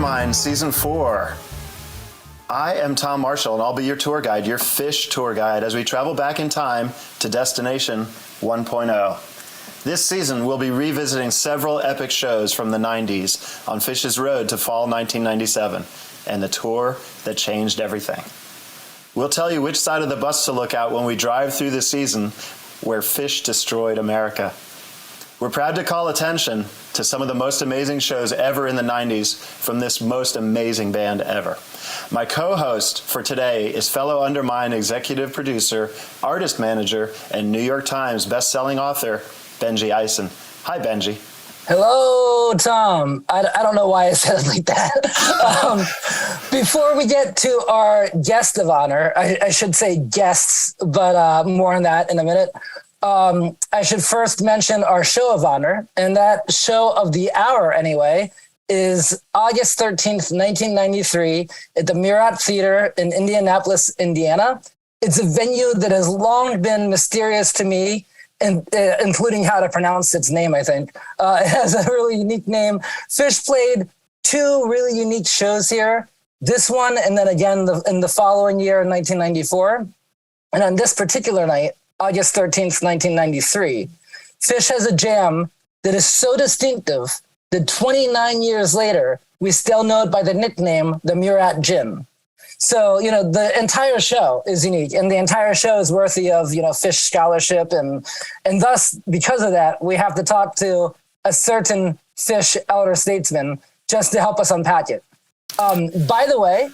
Undermine Season 4. I am Tom Marshall, and I'll be your tour guide, your Phish tour guide, as we travel back in time to Destination 1.0. This season, we'll be revisiting several epic shows from the 90s on Phish's road to fall 1997, and the tour that changed everything. We'll tell you which side of the bus to look out when we drive through the season where Phish destroyed America. We're proud to call attention to some of the most amazing shows ever in the 90s from this most amazing band ever. My co-host for today is fellow Undermine executive producer, artist manager, and New York Times best-selling author, Benji Eisen. Hi, Benji. Hello, Tom. I don't know why I said it like that. Before we get to our guest of honor, I should say guests, but more on that in a minute. I should first mention our show of honor, and that show of the hour anyway is August 13th, 1993 at the Murat Theater in Indianapolis, Indiana. It's a venue that has long been mysterious to me, and including how to pronounce its name, I think. It has a really unique name. Phish played two really unique shows here, this one and then again in the following year in 1994. And on this particular night, August 13th, 1993, Phish has a jam that is so distinctive that 29 years later, we still know it by the nickname, the Murat Gin. So, the entire show is unique, and the entire show is worthy of, Phish scholarship. And thus, because of that, we have to talk to a certain Phish elder statesman just to help us unpack it. By the way,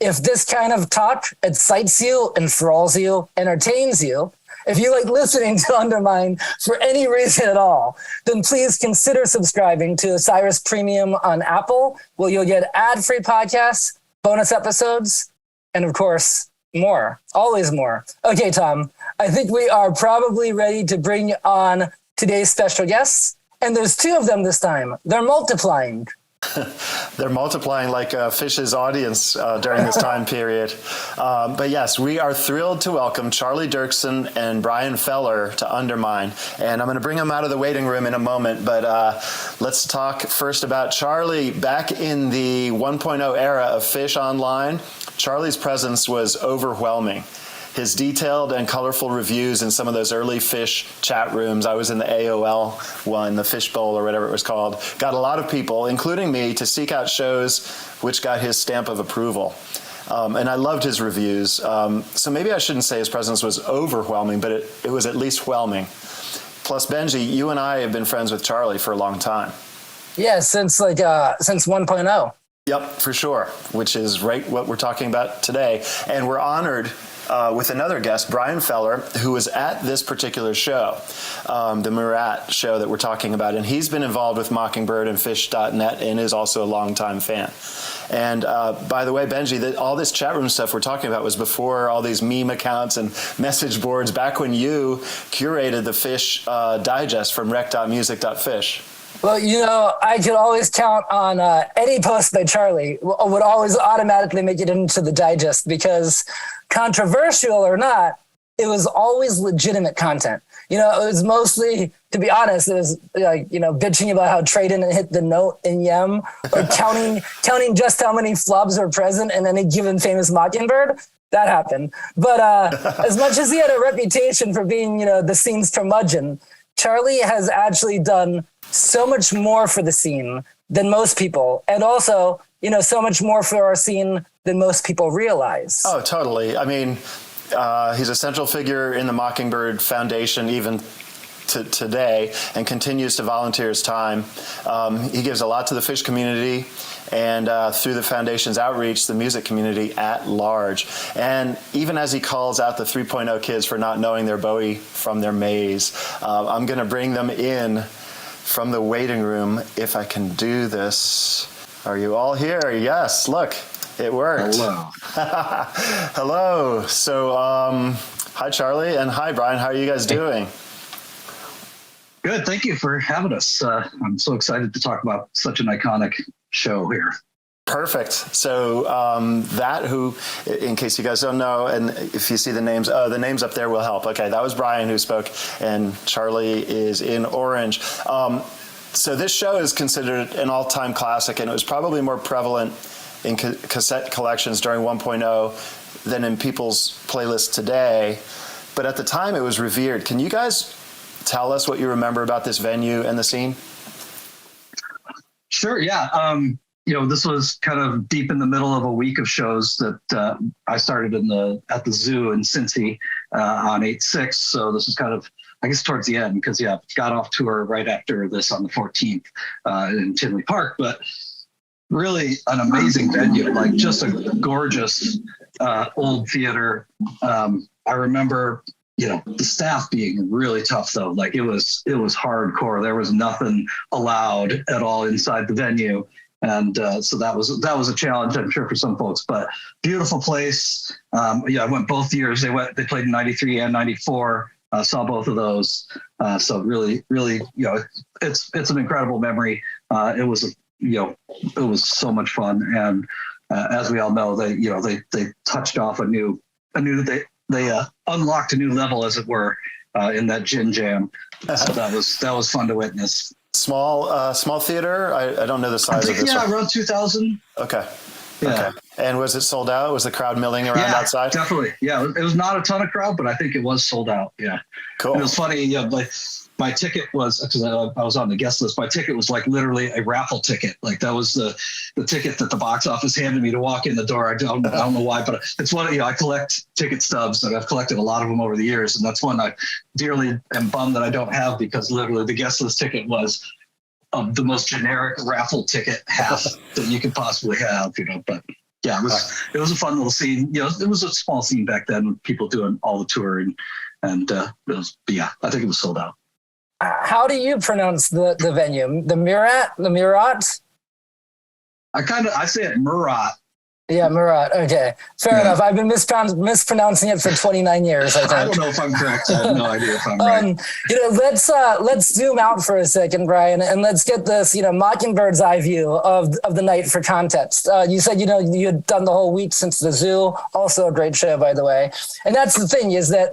if this kind of talk excites you, enthralls you, entertains you, if you like listening to Undermine for any reason at all, then please consider subscribing to Osiris Premium on Apple, where you'll get ad-free podcasts, bonus episodes, and of course, more. Always more. Okay, Tom, I think we are probably ready to bring on today's special guests, and there's two of them this time. They're multiplying. They're multiplying like Phish's audience during this time period. But yes, we are thrilled to welcome Charlie Dirksen and Brian Feller to Undermine. And I'm going to bring them out of the waiting room in a moment. But let's talk first about Charlie. Back in the 1.0 era of Phish Online, Charlie's presence was overwhelming. His detailed and colorful reviews in some of those early Phish chat rooms, I was in the AOL one, the Phish Bowl or whatever it was called, got a lot of people, including me, to seek out shows which got his stamp of approval. And I loved his reviews. So maybe I shouldn't say his presence was overwhelming, but it was at least whelming. Plus, Benji, you and I have been friends with Charlie for a long time. Yeah, since 1.0. Yep, for sure, which is right what we're talking about today. And we're honored with another guest, Brian Feller, who was at this particular show, the Murat show that we're talking about. And he's been involved with Mockingbird and Phish.net and is also a longtime fan. And by the way, Benji, all this chat room stuff we're talking about was before all these meme accounts and message boards, back when you curated the Phish digest from rec.music.phish. Well, I could always count on any post by Charlie would always automatically make it into the digest because, controversial or not, it was always legitimate content. It was mostly, to be honest, it was like, bitching about how Trey didn't hit the note in Yem, or counting just how many flubs were present in any given famous Mockingbird. That happened. But as much as he had a reputation for being, the scene's curmudgeon, Charlie has actually done so much more for the scene than most people, and also, so much more for our scene than most people realize. Oh, totally. I mean, he's a central figure in the Mockingbird Foundation, even today, and continues to volunteer his time. He gives a lot to the Phish community, and through the foundation's outreach, the music community at large. And even as he calls out the 3.0 kids for not knowing their Bowie from their Maze, I'm going to bring them in from the waiting room, if I can do this. Are you all here? Yes, look, it worked. Hello. Hello. So, hi, Charlie, and hi, Brian. How are you guys doing? Good. Thank you for having us. I'm so excited to talk about such an iconic show here. Perfect. So that who, in case you guys don't know, and if you see the names up there will help. Okay, that was Brian who spoke, and Charlie is in orange. So this show is considered an all-time classic, and it was probably more prevalent in cassette collections during 1.0 than in people's playlists today. But at the time, it was revered. Can you guys tell us what you remember about this venue and the scene? Sure, yeah. This was kind of deep in the middle of a week of shows that I started at the zoo in Cincy on 8/6. So this was kind of, I guess, towards the end, because got off tour right after this on the 14th in Tinley Park. But really an amazing venue, like just a gorgeous old theater. I remember, the staff being really tough though. Like it was hardcore. There was nothing allowed at all inside the venue. And so that was a challenge, I'm sure, for some folks, but beautiful place. I went both years. They played in 93 and 94. Saw both of those. So really, really, it's an incredible memory. It was so much fun. And as we all know, they touched off they unlocked a new level, as it were, in that gin jam. So that was fun to witness. Small theater. I don't know the size of this one. Around 2,000. Okay. Yeah. Okay. And was it sold out? Was the crowd milling around outside? Definitely. Yeah, it was not a ton of crowd, but I think it was sold out. Yeah. Cool. It was funny. Like my ticket was, because I was on the guest list. My ticket was like literally a raffle ticket. Like that was the ticket that the box office handed me to walk in the door. I don't know why, but it's one. I collect ticket stubs, and I've collected a lot of them over the years, and that's one I dearly am bummed that I don't have, because literally the guest list ticket was the most generic raffle ticket half that you could possibly have. But yeah, it was a fun little scene. It was a small scene back then with people doing all the touring, and I think it was sold out. How do you pronounce the venue? The Murat? I say it Murat. Yeah, Murat. Okay, fair enough. I've been mispronouncing it for 29 years. I think. I don't know if I'm correct. I have no idea if I'm right. Let's zoom out for a second, Brian, and let's get this, Mockingbird's eye view of the night for context. You said, you had done the whole week since the zoo. Also a great show, by the way. And that's the thing, is that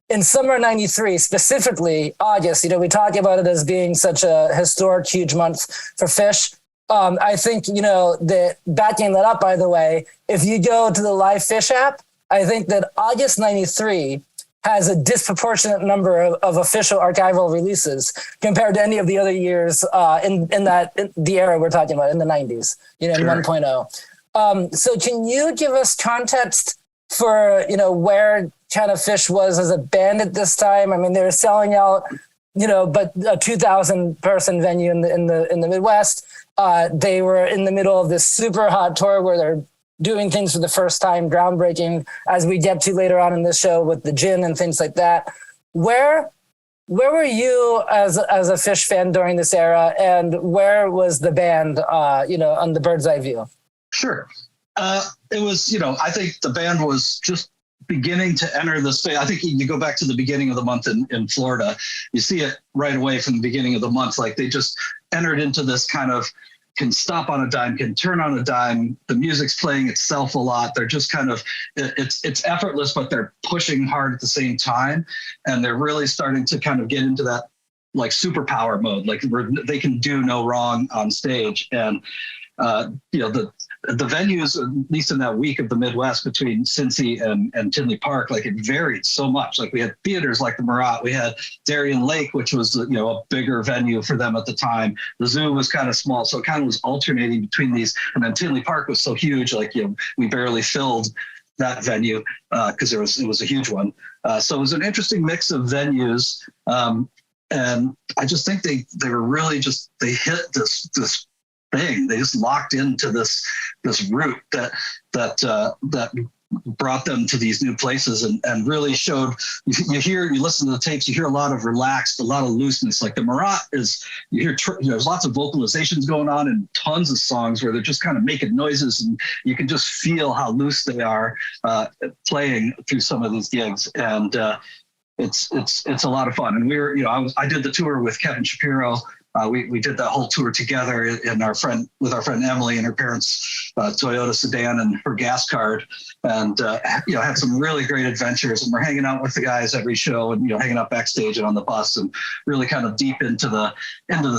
in summer '93, specifically August, we talk about it as being such a historic, huge month for Phish. I think, that backing that up, by the way, if you go to the Live Phish app, I think that August '93 has a disproportionate number of official archival releases compared to any of the other years in the era we're talking about, in the 90s, in 1.0. So can you give us context for, where kind of Phish was as a band at this time? I mean, they were selling out, but a 2,000 person venue in the Midwest. They were in the middle of this super hot tour where they're doing things for the first time, groundbreaking, as we get to later on in this show with the gin and things like that. Where were you as a Phish fan during this era, and where was the band, on the bird's eye view? Sure. It was, I think the band was just beginning to enter the space. I think you go back to the beginning of the month in Florida, you see it right away from the beginning of the month. Like they just entered into this kind of can stop on a dime, can turn on a dime. The music's playing itself a lot. They're just kind of, it's effortless, but they're pushing hard at the same time. And they're really starting to kind of get into that like superpower mode, like they can do no wrong on stage. And, the venues, at least in that week of the Midwest between Cincy and Tinley Park, like it varied so much. Like we had theaters like the Murat, we had Darien Lake, which was, a bigger venue for them at the time. The zoo was kind of small, so it kind of was alternating between these. And then Tinley Park was so huge, like, we barely filled that venue because it was a huge one. So it was an interesting mix of venues. And I just think they were really they hit this thing. They just locked into this route that brought them to these new places and really showed. You listen to the tapes, you hear a lot of relaxed, a lot of looseness. Like the Murat you hear there's lots of vocalizations going on and tons of songs where they're just kind of making noises, and you can just feel how loose they are playing through some of these gigs. And it's a lot of fun. And we were, I did the tour with Kevin Shapiro we did that whole tour together with our friend Emily and her parents' Toyota sedan and her gas card, and had some really great adventures. And we're hanging out with the guys every show, and hanging out backstage and on the bus, and really kind of deep into the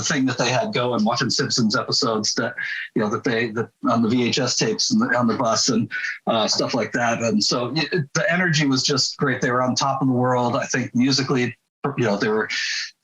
thing that they had going, watching Simpsons episodes that that on the VHS tapes and on the bus and stuff like that. And so the energy was just great. They were on top of the world. I think musically, they were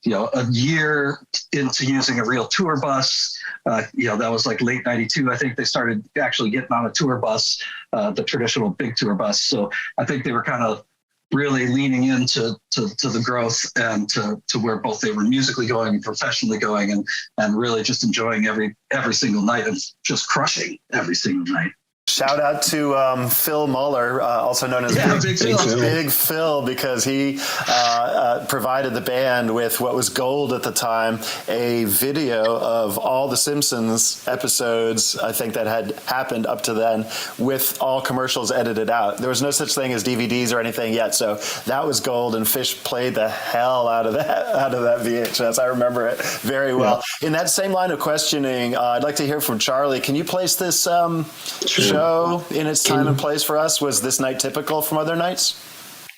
a year into using a real tour bus. That was like late '92. I think they started actually getting on a tour bus, the traditional big tour bus. So I think they were kind of really leaning into the growth and to where both they were musically going and professionally going, and really just enjoying every single night and just crushing every single night. Shout out to Phil Muller, also known as Big Phil, because he provided the band with what was gold at the time, a video of all the Simpsons episodes, I think, that had happened up to then, with all commercials edited out. There was no such thing as DVDs or anything yet, so that was gold, and Phish played the hell out of that VHS. I remember it very well. Yeah. In that same line of questioning, I'd like to hear from Charlie. Can you place this show in its time and place for us? Was this night typical from other nights?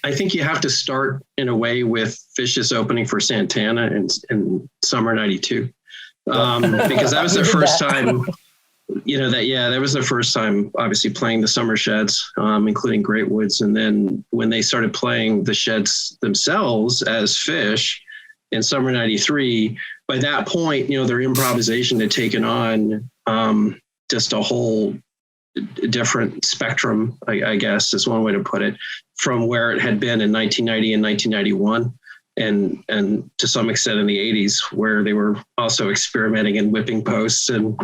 I think you have to start in a way with Phish's opening for Santana in summer '92, because that was the first time. That was the first time, obviously, playing the Summer Sheds, including Great Woods, and then when they started playing the Sheds themselves as Phish in summer '93, by that point, their improvisation had taken on just a whole different spectrum, I guess is one way to put it, from where it had been in 1990 and 1991, and to some extent in the 80s, where they were also experimenting in whipping posts and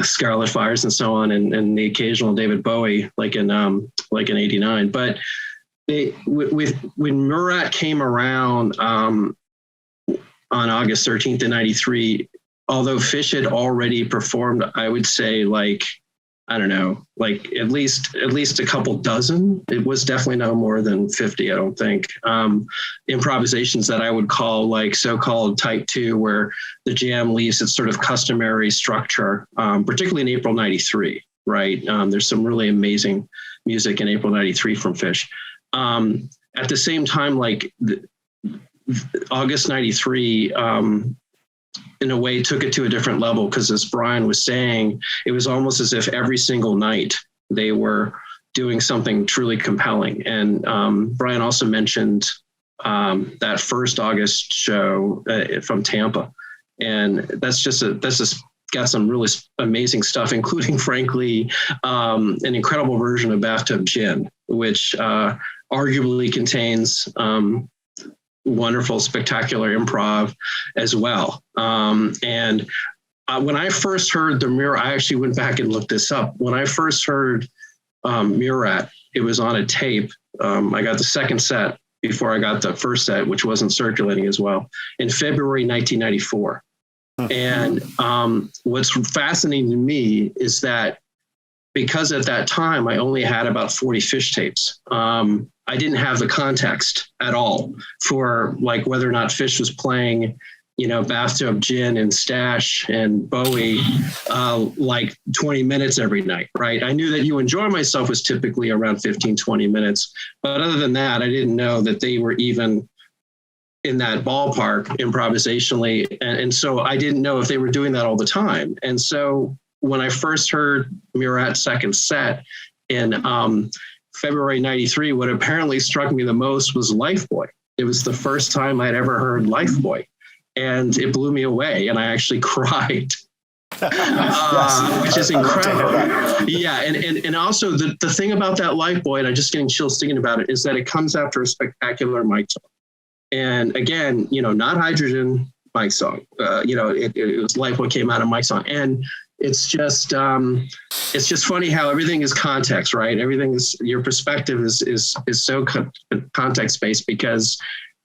Scarlet Fires and so on, and the occasional David Bowie, like in '89. But when Murat came around on August 13th in '93, although Phish had already performed, I would say, I don't know, at least a couple dozen. It was definitely no more than 50, I don't think. Improvisations that I would call so-called type 2, where the jam leaves its sort of customary structure, particularly in April '93, right? There's some really amazing music in April '93 from Phish. At the same time, August '93, in a way took it to a different level, because as Brian was saying, it was almost as if every single night they were doing something truly compelling. And Brian also mentioned that first August show from Tampa. And that's just got some really amazing stuff, including, frankly, an incredible version of Bathtub Gin, which arguably contains wonderful, spectacular improv as well. And when I first heard the Murat, I actually went back and looked this up. When I first heard Murat, it was on a tape. I got the second set before I got the first set, which wasn't circulating as well, in February 1994. And what's fascinating to me is that because at that time I only had about 40 Phish tapes, I didn't have the context at all for whether or not Phish was playing, Bathtub Gin and Stash and Bowie 20 minutes every night, right? I knew that You Enjoy Myself was typically around 15, 20 minutes. But other than that, I didn't know that they were even in that ballpark improvisationally. And so I didn't know if they were doing that all the time. And so when I first heard Murat's second set in February '93, what apparently struck me the most was Life Boy. It was the first time I'd ever heard Life Boy, and it blew me away, and I actually cried, which is incredible. Yeah, and also the thing about that Life Boy, and I'm just getting chills thinking about it, is that it comes after a spectacular Mike song. And again, not Hydrogen, Mike song. It was Life Boy came out of Mike song, and it's just funny how everything is context, right? Everything is, your perspective is so context based, because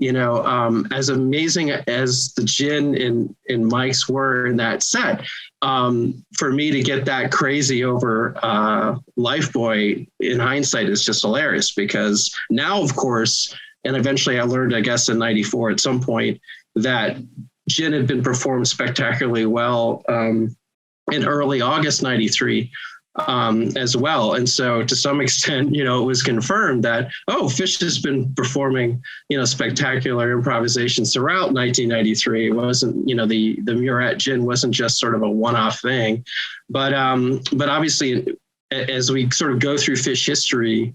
as amazing as the Gin and Mike's were in that set, for me to get that crazy over Life Boy in hindsight is just hilarious, because now, of course, and eventually I learned, I guess, in '94 at some point, that Gin had been performed spectacularly well in early August 93 as well. And so to some extent, it was confirmed that, Phish has been performing, spectacular improvisations throughout 1993. It wasn't, the Murat Gin wasn't just sort of a one-off thing. But obviously, as we sort of go through Phish history,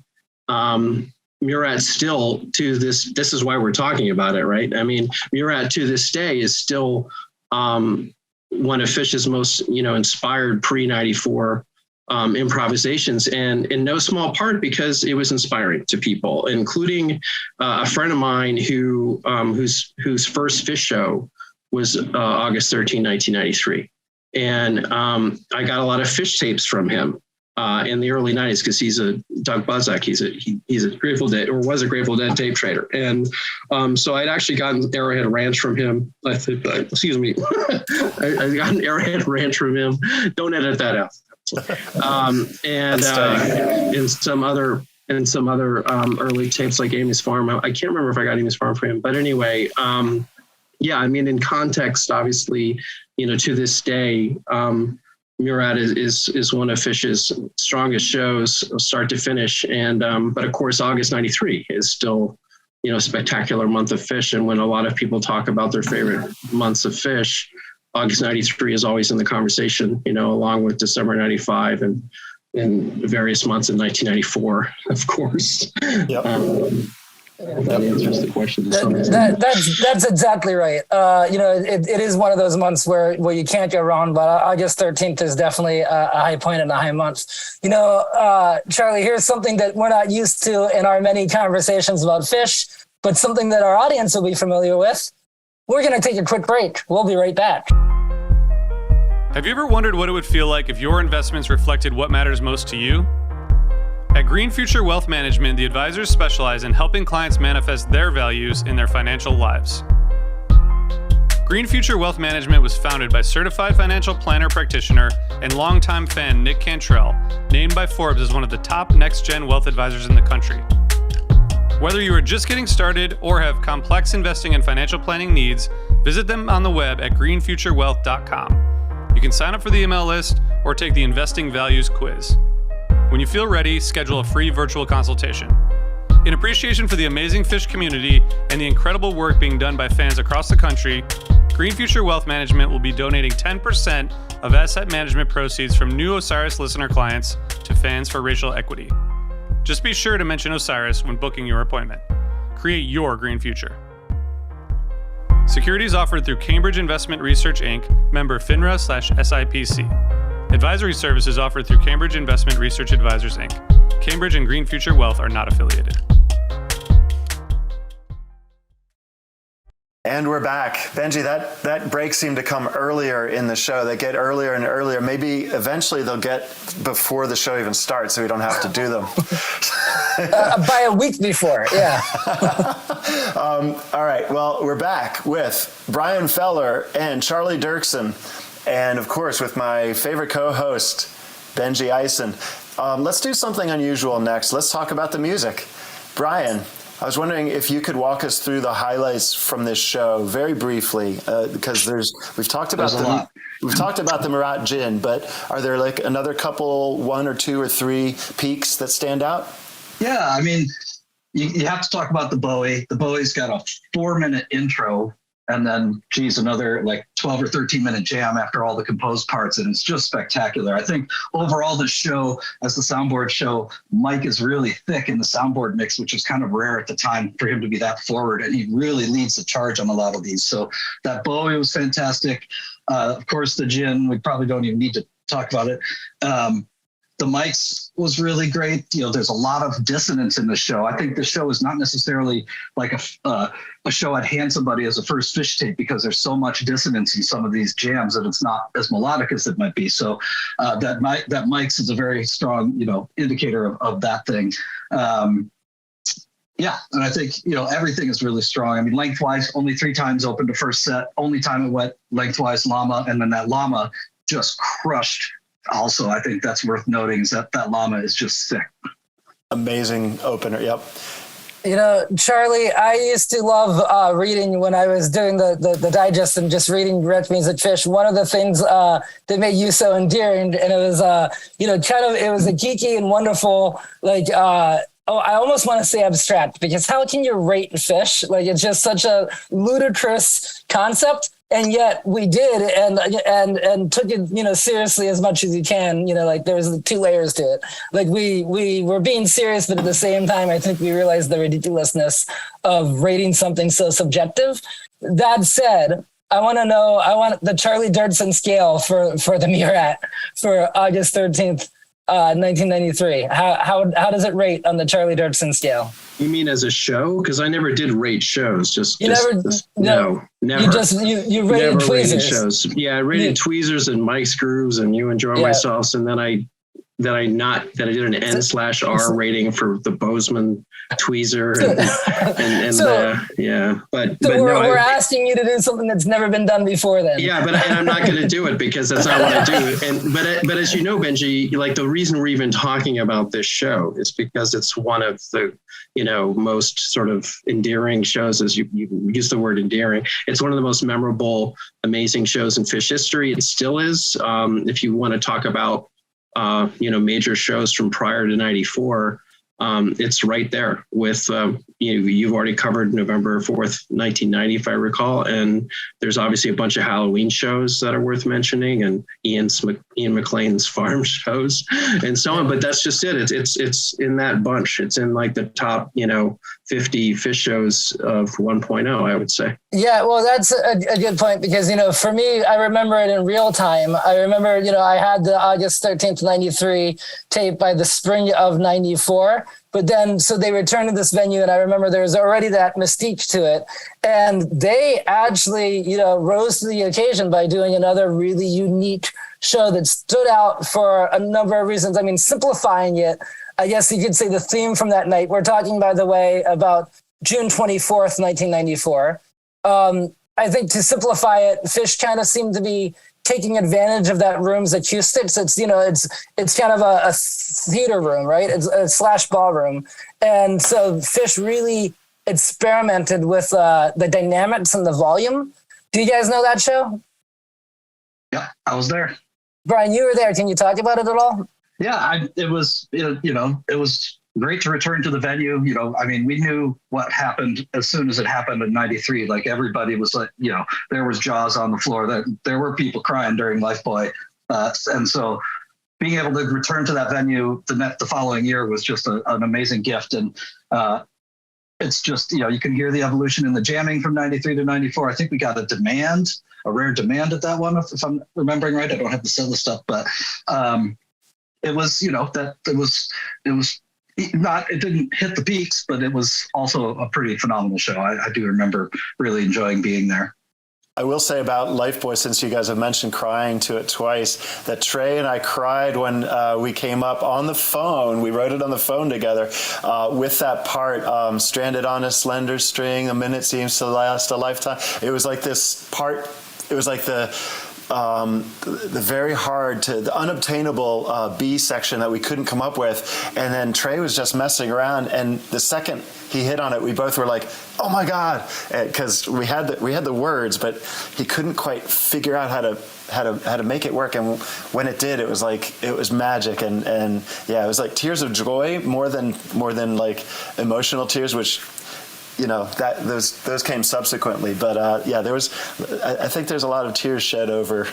Murat still this is why we're talking about it, right? I mean, Murat to this day is still one of Phish's most, inspired pre-94 improvisations, and in no small part because it was inspiring to people, including a friend of mine whose first Phish show was August 13, 1993. And I got a lot of Phish tapes from him in the early 90s because he's a Doug Buzak. He's a Grateful Dead, or was a Grateful Dead tape trader. And so I'd actually gotten Arrowhead Ranch from him. Excuse me. I got an Arrowhead Ranch from him. Don't edit that out. And some other early tapes like Amy's Farm. I can't remember if I got Amy's Farm for him, but anyway, in context, obviously, to this day, Murat is one of Phish's strongest shows, start to finish, and but of course, August '93 is still, a spectacular month of Phish, and when a lot of people talk about their favorite months of Phish, August 93 is always in the conversation, along with December 95 and various months in 1994, of course. Yep. That answers the question. That's exactly right. It is one of those months where you can't go wrong, but August 13th is definitely a high point and a high month. Charlie, here's something that we're not used to in our many conversations about Phish, but something that our audience will be familiar with. We're going to take a quick break. We'll be right back. Have you ever wondered what it would feel like if your investments reflected what matters most to you? At Green Future Wealth Management, the advisors specialize in helping clients manifest their values in their financial lives. Green Future Wealth Management was founded by certified financial planner practitioner and longtime fan Nick Cantrell, named by Forbes as one of the top next-gen wealth advisors in the country. Whether you are just getting started or have complex investing and financial planning needs, visit them on the web at greenfuturewealth.com. You can sign up for the email list or take the Investing Values quiz. When you feel ready, schedule a free virtual consultation. In appreciation for the amazing Phish community and the incredible work being done by fans across the country, Green Future Wealth Management will be donating 10% of asset management proceeds from new Osiris listener clients to Fans for Racial Equity. Just be sure to mention Osiris when booking your appointment. Create your green future. Securities offered through Cambridge Investment Research, Inc., member FINRA/SIPC. Advisory services offered through Cambridge Investment Research Advisors, Inc. Cambridge and Green Future Wealth are not affiliated. And we're back. Benji, that break seemed to come earlier in the show. They get earlier and earlier. Maybe eventually they'll get before the show even starts so we don't have to do them. By a week before, yeah. All right, well, we're back with Brian Feller and Charlie Dirksen. And of course, with my favorite co-host, Benji Eisen. Let's do something unusual next. Let's talk about the music. Brian, I was wondering if you could walk us through the highlights from this show very briefly, because we've talked about the Murat Gin, but are there like another couple, one or two or three peaks that stand out? Yeah, I mean, you have to talk about the Bowie. The Bowie's got a 4-minute intro. And then, another like 12 or 13-minute jam after all the composed parts. And it's just spectacular. I think overall the show, as the soundboard show, Mike is really thick in the soundboard mix, which was kind of rare at the time for him to be that forward. And he really leads the charge on a lot of these. So that Bowie was fantastic. Of course, the Gin, we probably don't even need to talk about it. The mics was really great. There's a lot of dissonance in the show. I think the show is not necessarily like a show I'd hand somebody as a first Phish tape because there's so much dissonance in some of these jams that it's not as melodic as it might be. So that mics is a very strong, indicator of that thing. Yeah, and I think, everything is really strong. I mean, lengthwise, only 3 times opened the first set. Only time it went lengthwise Llama, and then that Llama just crushed. Also, I think that's worth noting is that Llama is just sick. Amazing opener, yep. Charlie, I used to love reading when I was doing the digest and just reading Direct Music Phish. One of the things that made you so endearing, and it was, it was a geeky and wonderful, I almost want to say abstract, because how can you rate Phish? Like, it's just such a ludicrous concept. And yet we did, and took it, seriously as much as you can. There's 2 layers to it. Like we were being serious, but at the same time, I think we realized the ridiculousness of rating something so subjective. That said, I want the Charlie Dirksen scale for the Murat for August 13th, 1993. How does it rate on the Charlie Dirksen scale? You mean as a show? Because I never did rate shows. Never. You rated never rated tweezers. shows. Yeah, I rated tweezers and Mike's grooves and You Enjoy Myself, and then I did an N/R rating for the Bozeman tweezer we're asking you to do something that's never been done before then. Yeah, but I'm not going to do it because that's not what I do. But as you know, Benji, like the reason we're even talking about this show is because it's one of the most sort of endearing shows, as you use the word endearing. It's one of the most memorable, amazing shows in Phish history. It still is. If you want to talk about major shows from prior to 94, it's right there with, you've already covered November 4th, 1990, if I recall. And there's obviously a bunch of Halloween shows that are worth mentioning, and Ian McLean's farm shows and so on. But that's just it. It's in that bunch. It's in like the top, 50 Phish shows of 1.0, I would say. Yeah, well, that's a good point, because, for me, I remember it in real time. I remember, I had the August 13th, 93 tape by the spring of 94. But then, so they returned to this venue, and I remember there was already that mystique to it. And they actually, rose to the occasion by doing another really unique show that stood out for a number of reasons. I mean, simplifying it, I guess you could say the theme from that night. We're talking, by the way, about June 24th, 1994. I think to simplify it, Phish kind of seemed to be taking advantage of that room's acoustics. It's, it's kind of a theater room, right? It's a slash ballroom. And so Phish really experimented with the dynamics and the volume. Do you guys know that show? Yeah, I was there. Brian, you were there. Can you talk about it at all? Yeah, it was great to return to the venue. We knew what happened as soon as it happened in 93. Like, everybody was like, there was Jaws on the floor. There were people crying during Lifeboy. And so being able to return to that venue the following year was just an amazing gift. And it's just, you can hear the evolution in the jamming from 93 to 94. I think we got a rare demand at that one, if I'm remembering right. I don't have the set of stuff, but it was, it didn't hit the peaks, but it was also a pretty phenomenal show. I do remember really enjoying being there. I will say about Lifeboy, since you guys have mentioned crying to it twice, that Trey and I cried when we came up on the phone. We wrote it on the phone together with that part, stranded on a slender string, a minute seems to last a lifetime. It was like this part, it was like the very hard to the unobtainable B section that we couldn't come up with, and then Trey was just messing around, and the second he hit on it, we both were like, "Oh my God!" Because we had the words, but he couldn't quite figure out how to make it work. And when it did, it was magic, and yeah, it was like tears of joy more than like emotional tears, which, that those came subsequently, but I think there's a lot of tears shed over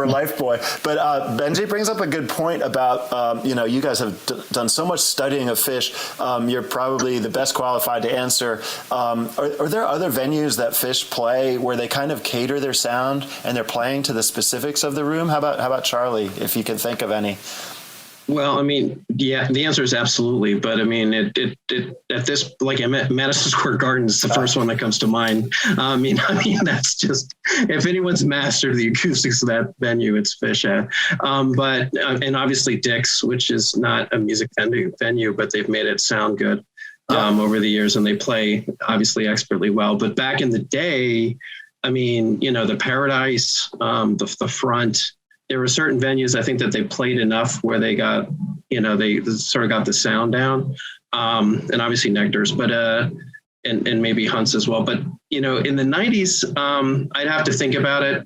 Lifeboy. But Benji brings up a good point about you guys have done so much studying of Phish. You're probably the best qualified to answer. Are there other venues that Phish play where they kind of cater their sound and they're playing to the specifics of the room? How about Charlie, if you can think of any? Well, yeah, the answer is absolutely. But it at this, like, Madison Square Garden is the first one that comes to mind. That's just, if anyone's mastered the acoustics of that venue, it's Phish. And obviously Dick's, which is not a music venue, but they've made it sound good over the years, and they play obviously expertly well. But back in the day, the Paradise, the Front. There were certain venues, I think, that they played enough where they got they sort of got the sound down, and obviously Nectar's, but and maybe Hunt's as well. But in the 90s, I'd have to think about it.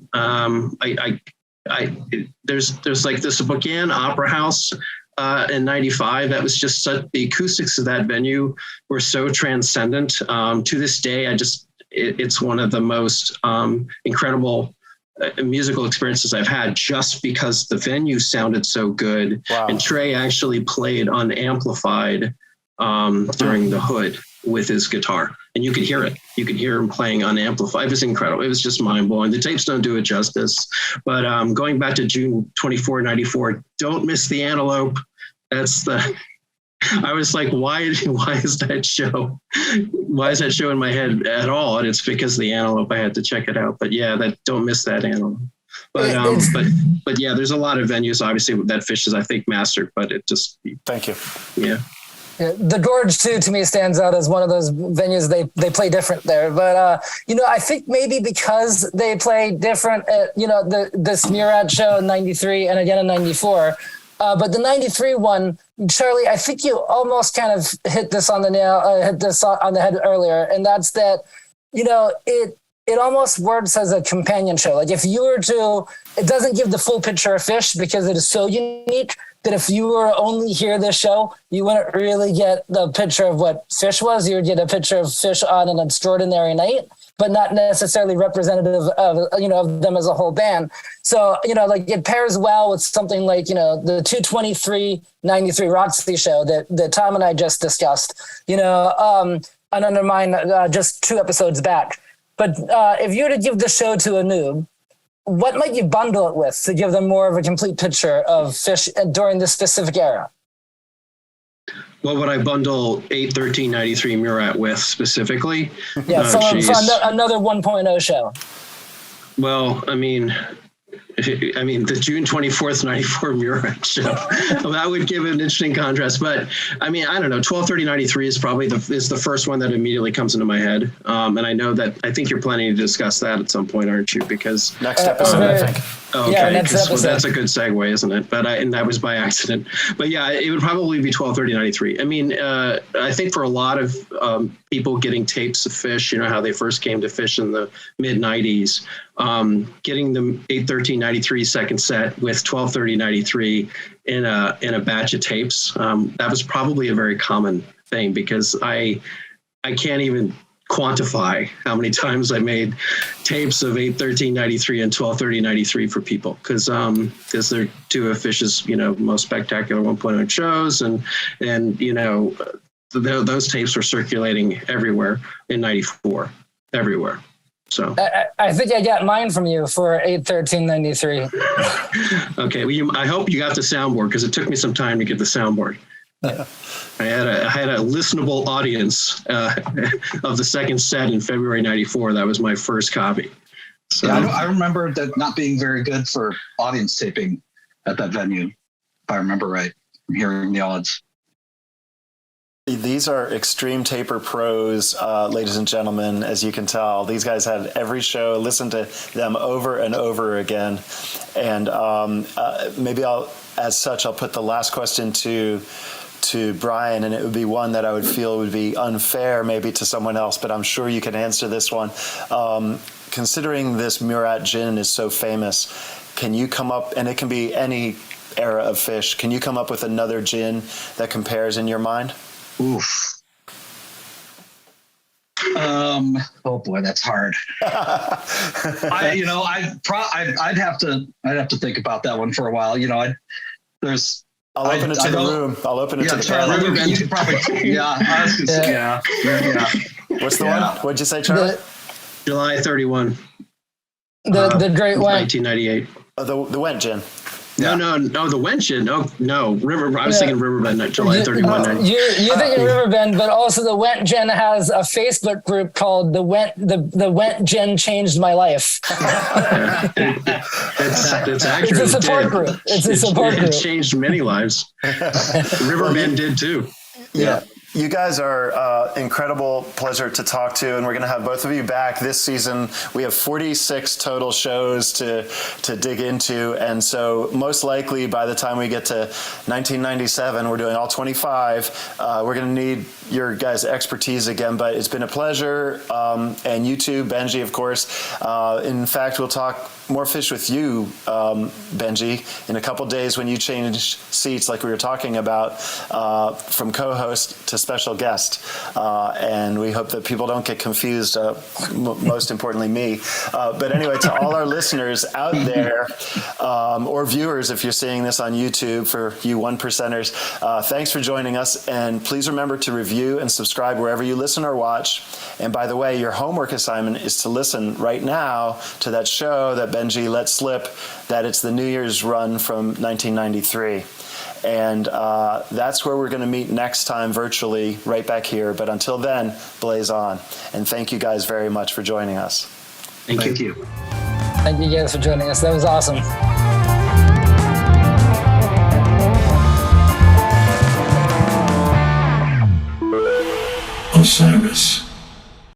There's like this Spokane Opera House in 95. That was just the acoustics of that venue were so transcendent. To this day, it's one of the most incredible musical experiences I've had, just because the venue sounded so good. Wow. And Trey actually played unamplified during the hood with his guitar, and you could hear it. You could hear him playing unamplified. It was incredible. It was just mind blowing. The tapes don't do it justice, but going back to June 24, 94, don't miss the Antelope. I was like, why is that show in my head at all? And it's because of the Antelope. I had to check it out. But yeah, don't miss that Antelope. But yeah, there's a lot of venues obviously that Phish is, I think, mastered, but it just. Thank you. Yeah. The Gorge too, to me, stands out as one of those venues they play different there. But I think maybe because they play different at this Murat show in '93 and again in '94. But the 93 one, Charlie, I think you almost kind of hit this on the head earlier, and that's that, it almost works as a companion show. Like if you were to, it doesn't give the full picture of Phish because it is so unique that if you were to only hear this show, you wouldn't really get the picture of what Phish was. You would get a picture of Phish on an extraordinary night, but not necessarily representative of them as a whole band. So, it pairs well with something like, the 2/23/93 Roxy show that Tom and I just discussed, on Undermine just 2 episodes back. But if you were to give the show to a noob, what might you bundle it with to give them more of a complete picture of Phish during this specific era? What would I bundle 8/13/93 Murat with specifically? Yeah, for another 1.0 show. Well, I mean, the June 24th, 94 Murat show, that would give an interesting contrast. But I mean, I don't know, 12/30/93 is probably the first one that immediately comes into my head. And I think you're planning to discuss that at some point, aren't you? Because next episode, I think. Okay, yeah, that's a good segue, isn't it? But and that was by accident. But yeah, it would probably be 12/30/93. I mean, I think for a lot of people getting tapes of Phish, how they first came to Phish in the mid 90s, getting the 8/13/93 second set with 12/30/93 in a batch of tapes, that was probably a very common thing, because I can't even quantify how many times I made tapes of 8/13/93 and 12/30/93 for people, because they're 2 of Phish's most spectacular 1.0 shows, and those tapes were circulating everywhere in '94, everywhere. So I think I got mine from you for 8/13/93. Okay, well, I hope you got the soundboard, because it took me some time to get the soundboard. I had a listenable audience of the second set in February '94. That was my first copy. So yeah, I remember that not being very good for audience taping at that venue, if I remember right, from hearing the odds. These are extreme taper pros, ladies and gentlemen, as you can tell. These guys had every show, listened to them over and over again. And maybe I'll put the last question to Brian, and it would be one that I would feel would be unfair maybe to someone else, but I'm sure you can answer this one. Considering this Murat Gin is so famous, can you come up, and it can be any era of Phish, can you come up with another gin that compares in your mind? Oof. Oh boy, that's hard. I'd have to think about that one for a while. I'll open it to the room. I'll open it to the panel. You could probably, I was gonna say, yeah. What's the one? What'd you say, Charlie? July 31. The great one. 1998. Oh, the Went Gin. No, the Went Gin. No, River. I was thinking Riverbend, not July 31. You're thinking Riverbend, but also the Went Gin has a Facebook group called the Went Gin Changed My Life. It's accurate. It's a support group. It changed many lives. Riverbend did too. Yeah. You guys are incredible pleasure to talk to, and we're going to have both of you back this season. We have 46 total shows to dig into, and so most likely by the time we get to 1997, we're doing all 25. We're going to need your guys' expertise again, but it's been a pleasure, and you too, Benji, of course. In fact, we'll talk more Phish with you, Benji, in a couple days when you change seats like we were talking about, from co-host to special guest. And we hope that people don't get confused, most importantly me. But anyway, to all our listeners out there, or viewers if you're seeing this on YouTube, for you 1%ers, thanks for joining us. And please remember to review and subscribe wherever you listen or watch. And by the way, your homework assignment is to listen right now to that show that Benji let slip, that it's the New Year's run from 1993. And that's where we're going to meet next time virtually, right back here. But until then, blaze on. And thank you guys very much for joining us. Thank you. Thank you guys for joining us. That was awesome. Osiris.